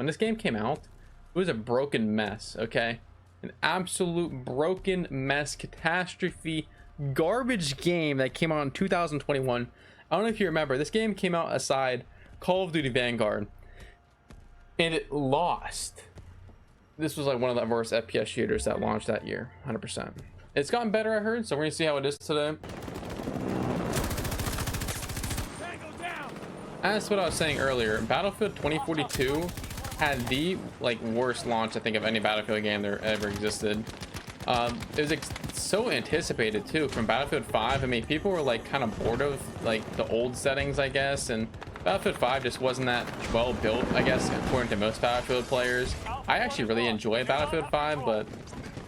When this game came out, it was a broken mess, okay? An absolute broken mess, catastrophe, garbage game that came out in 2021. I don't know if you remember, this game came out aside Call of Duty Vanguard, and it lost. This was like one of the worst FPS shooters that launched that year, 100%. It's gotten better, I heard, so we're gonna see how it is today. As what I was saying earlier, Battlefield 2042 had the worst launch I think of any Battlefield game there ever existed. It was so anticipated too from Battlefield 5. I mean, people were like kind of bored of like the old settings, I guess, and Battlefield 5 just wasn't that well built, I guess, according to most Battlefield players. I actually really enjoy Battlefield 5, but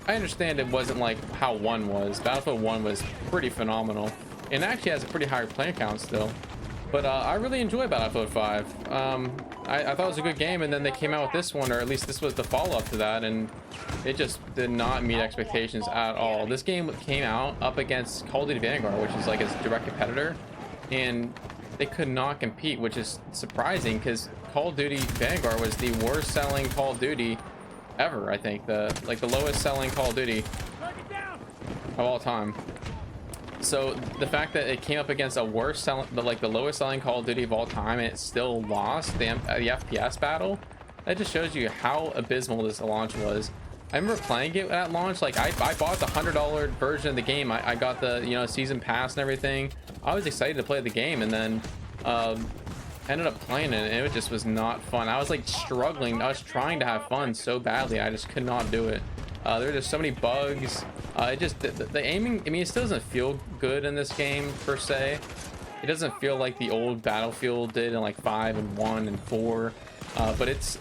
I understand it wasn't like how 1 was. Battlefield 1 was pretty phenomenal, and actually has a pretty high player count still. But I really enjoy Battlefield 5. I thought it was a good game, and then they came out with this one, or at least this was the follow-up to that, and it just did not meet expectations at all. This game came out up against Call of Duty Vanguard, which is like its direct competitor, and they could not compete, which is surprising because Call of Duty Vanguard was the worst selling Call of Duty ever. I think the lowest selling Call of Duty of all time. So the fact that it came up against a worst selling, the lowest selling Call of Duty of all time, and it still lost the FPS battle, that just shows you how abysmal this launch was. I remember playing it at launch. Like I bought the $100 version of the game. I got the season pass and everything. I was excited to play the game, and then ended up playing it, and it just was not fun. I was like struggling. I was trying to have fun so badly, I just could not do it. There were just so many bugs. It just the aiming, I mean, it still doesn't feel good in this game per se. It doesn't feel like the old Battlefield did in like 5 and 1 and 4, but it's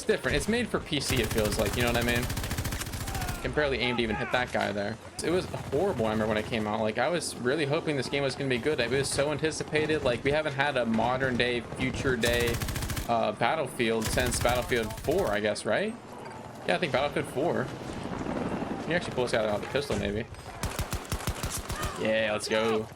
different. It's made for PC, it feels like, you know what I mean? I can barely aim to even hit that guy there. It was horrible. I remember when it came out, like I was really hoping this game was going to be good. It was so anticipated. Like we haven't had a modern day, future day Battlefield since Battlefield 4, I guess, right? Yeah, I think Battlefield 4. You actually pull this guy out the pistol, maybe. Yeah, let's go.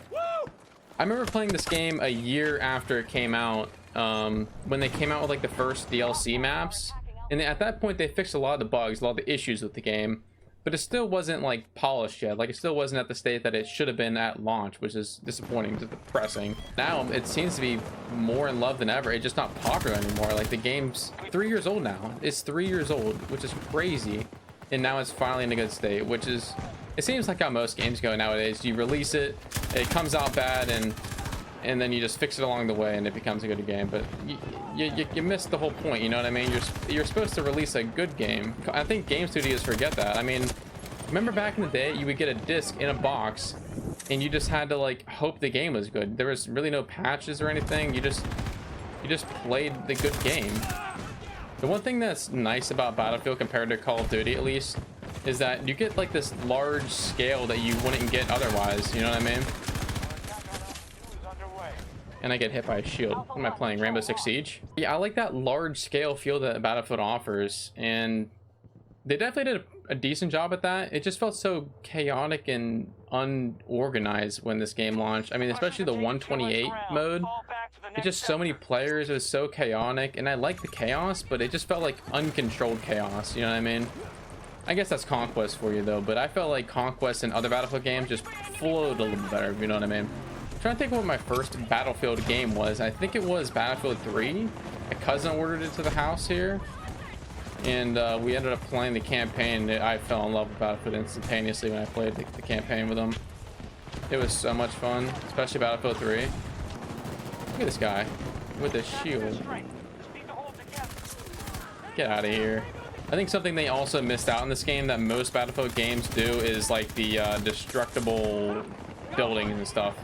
I remember playing this game a year after it came out, when they came out with like the first DLC maps, and at that point they fixed a lot of the bugs, a lot of the issues with the game, but it still wasn't like polished yet. Like it still wasn't at the state that it should have been at launch, which is disappointing, depressing. Now it seems to be more in love than ever. It's just not popular anymore. Like the game's 3 years old now. It's 3 years old, which is crazy, and now it's finally in a good state, which is, it seems like how most games go nowadays. You release it, it comes out bad, and then you just fix it along the way and it becomes a good game. But you miss the whole point, you know what I mean? You're supposed to release a good game. I think game studios forget that. I mean, remember back in the day, you would get a disc in a box and you just had to like hope the game was good. There was really no patches or anything. You just played the good game. The one thing that's nice about Battlefield compared to Call of Duty, at least, is that you get like this large scale that you wouldn't get otherwise, you know what I mean? And I get hit by a shield. What am I playing? Rainbow Six Siege? Yeah, I like that large scale feel that Battlefield offers, and they definitely did a decent job at that. It just felt so chaotic and unorganized when this game launched. I mean, especially the 128 mode. It's just so many players. It was so chaotic, and I like the chaos, but it just felt like uncontrolled chaos, you know what I mean? I guess that's Conquest for you though, but I felt like Conquest and other Battlefield games just flowed a little better, you know what I mean? I'm trying to think what my first Battlefield game was. I think it was Battlefield 3. My cousin ordered it to the house here, and we ended up playing the campaign. I fell in love with Battlefield instantaneously when I played the campaign with him. It was so much fun, especially Battlefield 3. Look at this guy with the shield. Get out of here. I think something they also missed out in this game that most Battlefield games do is like the destructible buildings and stuff.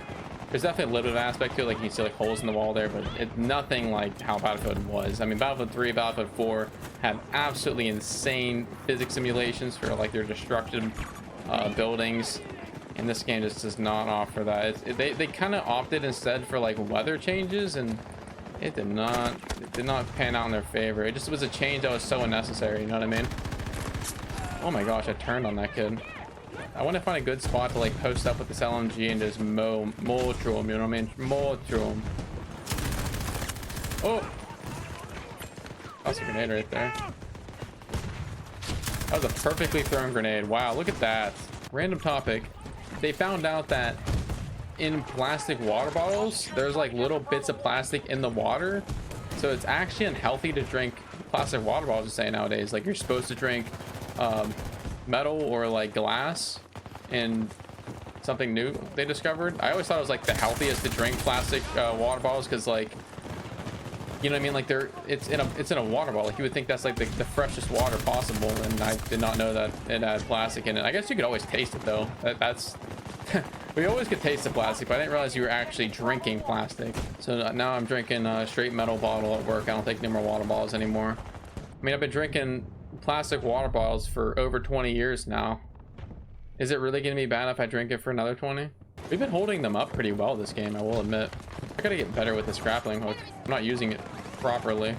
There's definitely a little bit of aspect to it, like you can see like holes in the wall there, but it's nothing like how Battlefield was. I mean, Battlefield 3, Battlefield 4 have absolutely insane physics simulations for like their destructive buildings, and this game just does not offer that. They kind of opted instead for like weather changes, and it did not pan out in their favor. It just was a change that was so unnecessary, you know what I mean? Oh my gosh, I turned on that kid. I want to find a good spot to like post up with this LMG and just mow through him, you know what I mean? Mow through him. Oh! That's a grenade right there. That was a perfectly thrown grenade. Wow, look at that. Random topic. They found out that in plastic water bottles, there's like little bits of plastic in the water. So it's actually unhealthy to drink plastic water bottles, to say nowadays. Like, you're supposed to drink metal or like glass. And something new they discovered, I always thought it was like the healthiest to drink plastic water bottles, because like, you know what I mean, like it's in a water bottle. Like, you would think that's like the freshest water possible, and I did not know that it had plastic in it. I guess you could always taste it though. That's we always could taste the plastic, but I didn't realize you were actually drinking plastic. So now I'm drinking a straight metal bottle at work. I don't take no more water bottles anymore. I mean, I've been drinking plastic water bottles for over 20 years now. Is it really gonna be bad if I drink it for another 20? We've been holding them up pretty well this game, I will admit. I gotta get better with this grappling hook. I'm not using it properly.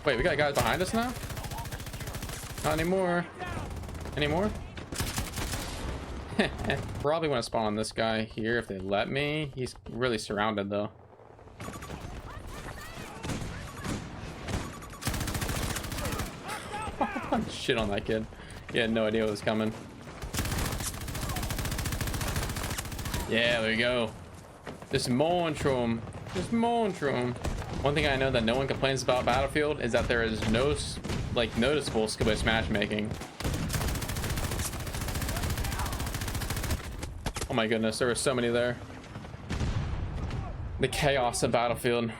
Wait, we got guys behind us now? Not anymore. Anymore? Probably want to spawn on this guy here if they let me. He's really surrounded though. Shit on that kid. He had no idea what was coming. Yeah, there you go. Just Monstrum. Just Monstrum. One thing I know that no one complains about Battlefield is that there is no like noticeable skill-based matchmaking. Oh my goodness, there were so many there. The chaos of Battlefield.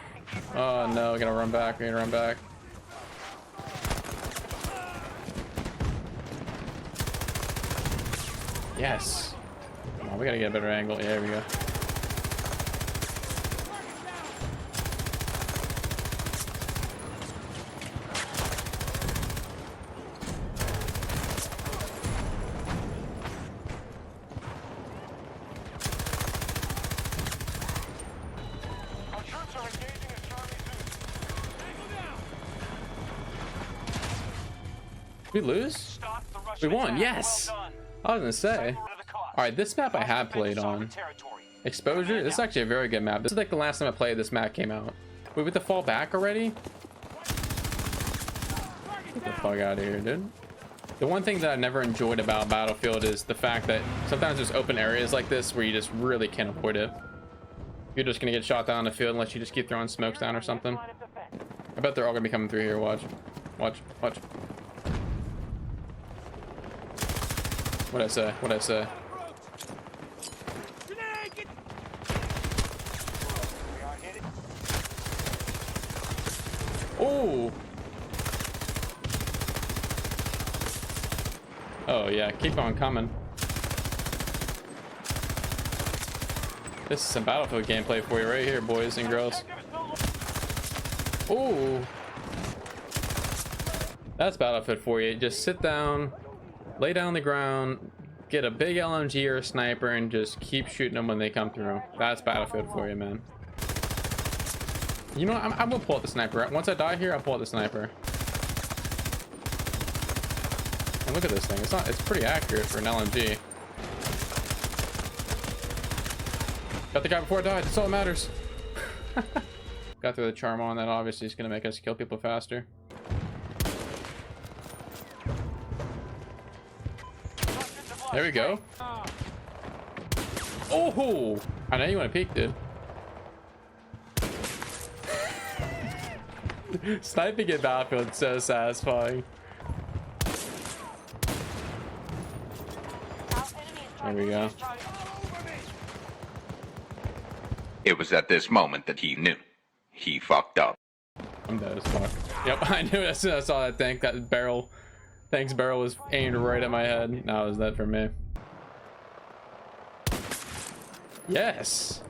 Oh no, we gotta run back. We gotta run back. Yes. Oh, we gotta get a better angle. Yeah, there we go. We lose? We won. Yes. I was gonna say. All right, this map I have played on. Exposure. This is actually a very good map. This is like the last time I played this map came out. Wait, with the fall back already? Get the fuck out of here, dude. The one thing that I never enjoyed about Battlefield is the fact that sometimes there's open areas like this where you just really can't avoid it. You're just gonna get shot down in the field unless you just keep throwing smokes down or something. I bet they're all gonna be coming through here. Watch. Watch. Watch. What'd I say? What'd I say? Oh! Oh yeah, keep on coming. This is some Battlefield gameplay for you right here, boys and girls. Oh! That's Battlefield for you. Just sit down, lay down on the ground, get a big LMG or a sniper, and just keep shooting them when they come through. That's Battlefield for you, man. You know what? I'm gonna pull out the sniper. Once I die here, I'll pull out the sniper. And look at this thing. It's pretty accurate for an LMG. Got the guy before I died. That's all that matters. Got through the charm on that. Obviously, it's gonna make us kill people faster. There we go. Oh, I know you want to peek, dude. Sniping in Battlefield is so satisfying. There we go. It was at this moment that he knew. He fucked up. I'm dead as fuck. Yep, I knew it as soon as I saw that tank. That barrel. Thanks, barrel was aimed right at my head. No, it was that for me. Yes.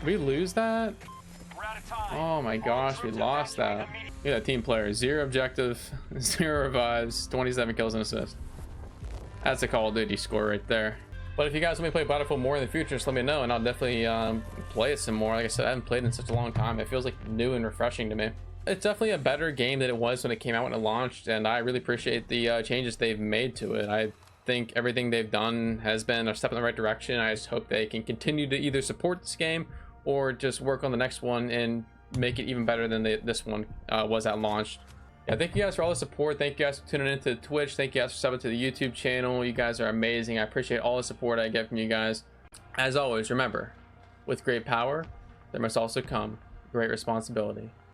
We lose that? Oh my gosh, we lost that. Look at that team player. 0 objective, 0 revives, 27 kills and assists. That's a Call of Duty score right there. But if you guys want me to play Battlefield more in the future, just let me know and I'll definitely play it some more. Like I said, I haven't played it in such a long time. It feels like new and refreshing to me. It's definitely a better game than it was when it came out when it launched, and I really appreciate the changes they've made to it. I think everything they've done has been a step in the right direction. I just hope they can continue to either support this game or just work on the next one and make it even better than this one was at launch. Yeah, thank you guys for all the support. Thank you guys for tuning into Twitch. Thank you guys for subbing to the YouTube channel. You guys are amazing. I appreciate all the support I get from you guys. As always, remember, with great power, there must also come great responsibility.